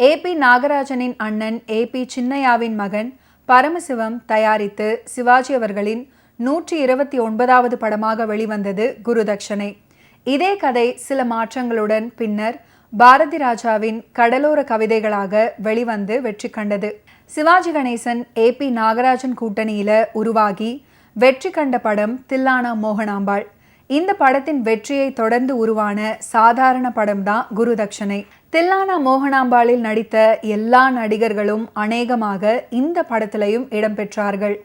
AB நாகராஜனின் அண்ணன் AB சின்னையாவின் மகன் பரமசிவம் தயாரித்து சிவாஜி அவர்களின் 129வது படமாக வெளிவந்தது குருதட்சணை. இதே கதை சில மாற்றங்களுடன் பின்னர் பாரதி ராஜாவின் கடலோர கவிதைகளாக வெளிவந்து வெற்றி கண்டது. சிவாஜி கணேசன் ஏபி நாகராஜன் கூட்டணியில உருவாகி வெற்றி கண்ட படம் தில்லானா மோகனாம்பாள். இந்த படத்தின் வெற்றியை தொடர்ந்து உருவான சாதாரண படம் தான் குருதட்சணை. தில்லானா மோகனாம்பாளில் நடித்த எல்லா நடிகர்களும் அநேகமாக இந்த படத்திலையும் இடம்பெற்றார்கள்.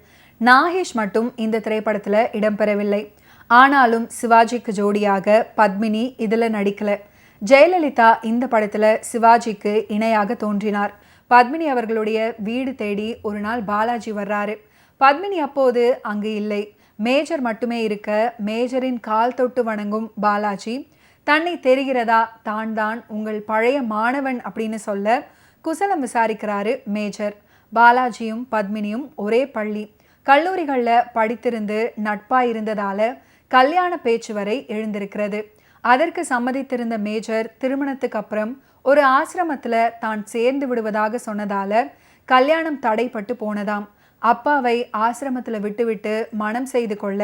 நாகேஷ் மட்டும் இந்த திரைப்படத்தில் இடம்பெறவில்லை. ஆனாலும் சிவாஜிக்கு ஜோடியாக பத்மினி இதில் நடிக்கல. ஜெயலலிதா இந்த படத்தில் சிவாஜிக்கு இணையாக தோன்றினார். பத்மினி அவர்களுடைய வீடு தேடி ஒரு நாள் பாலாஜி வர்றாரு. பத்மினி அப்போது அங்கு இல்லை. மேஜர் மட்டுமே இருக்க மேஜரின் கால் தொட்டு வணங்கும் பாலாஜி தன்னை தெரிகிறதா, தான் உங்கள் பழைய மாணவன் அப்படின்னு சொல்ல குசலம் விசாரிக்கிறாரு மேஜர். பாலாஜியும் பத்மினியும் ஒரே பள்ளி கல்லூரிகளில் படித்திருந்து நட்பாக இருந்ததால கல்யாண பேச்சு வரை எழுந்திருக்கிறது. அதற்கு சம்மதித்திருந்த மேஜர் திருமணத்துக்கு அப்புறம் ஒரு ஆசிரமத்தில் தான் சேர்ந்து விடுவதாக சொன்னதால கல்யாணம் தடைப்பட்டு போனதாம். அப்பாவை ஆசிரமத்தில் விட்டுவிட்டு மனம் செய்து கொள்ள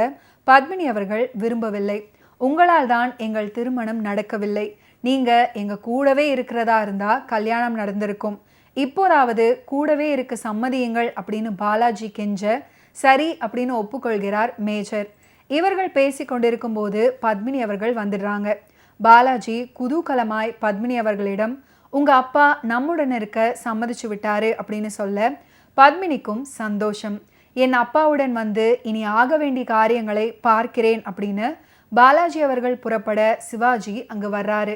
பத்மினி அவர்கள் விரும்பவில்லை. உங்களால் தான் எங்கள் திருமணம் நடக்கவில்லை, நீங்க எங்க கூடவே இருக்கிறதா இருந்தா கல்யாணம் நடந்திருக்கும், இப்போதாவது கூடவே இருக்க சம்மதியுங்கள் அப்படின்னு பாலாஜி கெஞ்ச சரி அப்படின்னு ஒப்புக்கொள்கிறார் மேஜர். இவர்கள் பேசி கொண்டிருக்கும் போது பத்மினி அவர்கள் வந்துடுறாங்க. பாலாஜி குதூகலமாய் பத்மினி அவர்களிடம் உங்க அப்பா நம்முடன் இருக்க சம்மதிச்சு விட்டாரு அப்படின்னு சொல்ல பத்மினிக்கும் சந்தோஷம். என் அப்பாவுடன் வந்து இனி ஆக வேண்டிய காரியங்களை பார்க்கிறேன் அப்படின்னு பாலாஜி அவர்கள் புறப்பட சிவாஜி அங்கு வர்றாரு.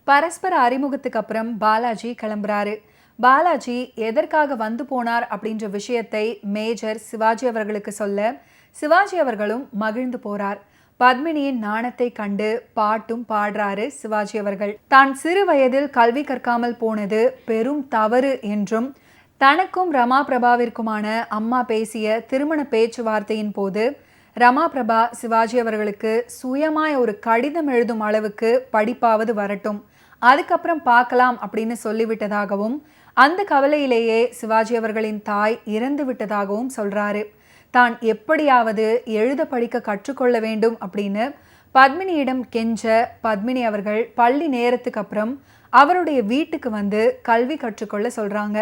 பரஸ்பர அறிமுகத்துக்கு அப்புறம் பாலாஜி கிளம்புறாரு. பாலாஜி எதற்காக வந்து போனார் அப்படின்ற விஷயத்தை மேஜர் சிவாஜி அவர்களுக்கு சொல்ல சிவாஜி அவர்களும் மகிழ்ந்து போறார். பத்மினியின் நாணத்தை கண்டு பாட்டும் பாடுறாரு சிவாஜி அவர்கள். தான் சிறு வயதில் கல்வி கற்காமல் போனது பெரும் தவறு என்றும் தனக்கும் ரமா பிரபாவிற்குமான அம்மா பேசிய திருமண பேச்சுவார்த்தையின் போது ரமா பிரபா சிவாஜி அவர்களுக்கு சுயமாய் ஒரு கடிதம் எழுதும் அளவுக்கு படிப்பாவது வரட்டும், அதுக்கப்புறம் பார்க்கலாம் அப்படின்னு சொல்லிவிட்டதாகவும் அந்த கவலையிலேயே சிவாஜி அவர்களின் தாய் இறந்து விட்டதாகவும் சொல்றாரு. தான் எப்படியாவது எழுத படிக்க கற்றுக்கொள்ள வேண்டும் அப்படின்னு பத்மினியிடம் கெஞ்ச பத்மினி அவர்கள் பள்ளி நேரத்துக்கு அப்புறம் அவருடைய வீட்டுக்கு வந்து கல்வி கற்றுக்கொள்ள சொல்றாங்க.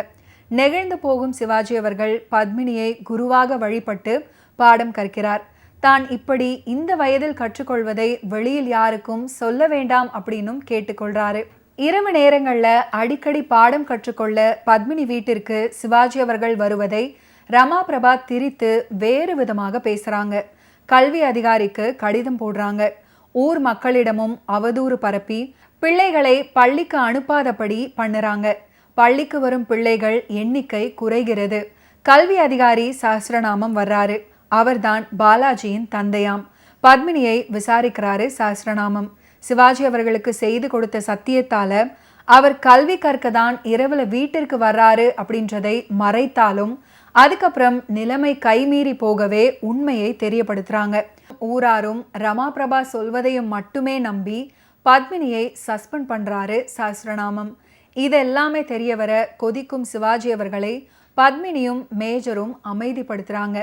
நெகிழ்ந்து போகும் சிவாஜி அவர்கள் பத்மினியை குருவாக வழிபட்டு பாடம் கற்கிறார். தான் இப்படி இந்த வயதில் கற்றுக்கொள்வதை வெளியில் யாருக்கும் சொல்ல வேண்டாம் அப்படின்னும் கேட்டுக்கொள்றாரு. இரவு நேரங்களில் அடிக்கடி பாடம் கற்றுக்கொள்ள பத்மினி வீட்டிற்கு சிவாஜி அவர்கள் வருவதை ரமா பிரபா திரித்து வேறு விதமாக பேசுறாங்க. கல்வி அதிகாரிக்கு கடிதம் போடுறாங்க. ஊர் மக்களிடமும் அவதூறு பரப்பி பிள்ளைகளை பள்ளிக்கு அனுப்பாதபடி பண்ணுறாங்க. பள்ளிக்கு வரும் பிள்ளைகள் எண்ணிக்கை குறைகிறது. கல்வி அதிகாரி சஹஸ்ரநாமம் வர்றாரு. அவர்தான் பாலாஜியின் தந்தையாம். பத்மினியை விசாரிக்கிறாரு சஹஸ்ரநாமம். சிவாஜி அவர்களுக்கு செய்து கொடுத்த சத்தியத்தால அவர் கல்வி கற்கதான் இரவுல வீட்டிற்கு வர்றாரு அப்படின்றதை மறைத்தாலும் அதுக்கப்புறம் நிலைமை கைமீறி போகவே உண்மையை தெரியப்படுத்துறாங்க. ஊராரும் ரமா பிரபா சொல்வதையும் மட்டுமே நம்பி பத்மினியை சஸ்பெண்ட் பண்றாரு சஹஸ்ரநாமம். இதெல்லாமே தெரிய வர கொதிக்கும் சிவாஜி அவர்களை பத்மினியும் மேஜரும் அமைதிப்படுத்துறாங்க.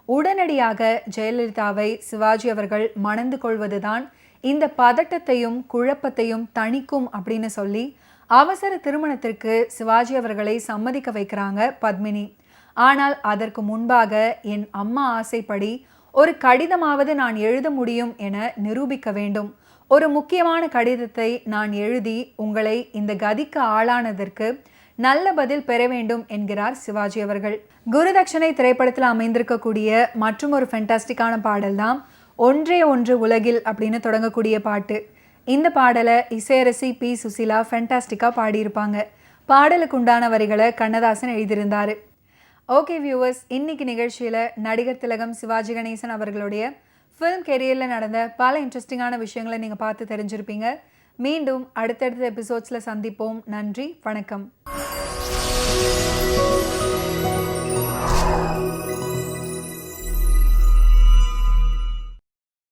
உடனடியாக ஜெயலலிதாவை சிவாஜி அவர்கள் மணந்து கொள்வதுதான் இந்த பதட்டத்தையும் குழப்பத்தையும் தணிக்கும் அப்படின்னு சொல்லி அவசர திருமணத்திற்கு சிவாஜி அவர்களை சம்மதிக்க வைக்கிறாங்க பத்மினி. ஆனால் அதற்கு முன்பாக என் அம்மா ஆசைப்படி ஒரு கடிதமாவது நான் எழுத முடியும் என நிரூபிக்க வேண்டும். ஒரு முக்கியமான கடிதத்தை நான் எழுதி உங்களை இந்த கதிக்கு ஆளானதற்கு நல்ல பதில் பெற வேண்டும் என்கிறார் சிவாஜி அவர்கள். குருதட்சணை திரைப்படத்தில் அமைந்திருக்கக்கூடிய மற்றும் ஒரு ஃபென்டாஸ்டிக்கான பாடல் தான் ஒன்றே ஒன்று உலகில் அப்படின்னு தொடங்கக்கூடிய பாட்டு. இந்த பாடலை இசையரசி பி சுசிலா ஃபென்டாஸ்டிக்காக பாடியிருப்பாங்க. பாடலுக்கு உண்டான வரிகளை கண்ணதாசன் எழுதியிருந்தார். ஓகே வியூவர்ஸ், இன்னைக்கு நிகழ்ச்சியில் நடிகர் திலகம் சிவாஜி கணேசன் அவர்களுடைய ஃபிலிம் கெரியரில் நடந்த பல இன்ட்ரெஸ்டிங்கான விஷயங்களை நீங்கள் பார்த்து தெரிஞ்சிருப்பீங்க. மீண்டும் அடுத்தடுத்த எபிசோட்ஸில் சந்திப்போம். நன்றி, வணக்கம்.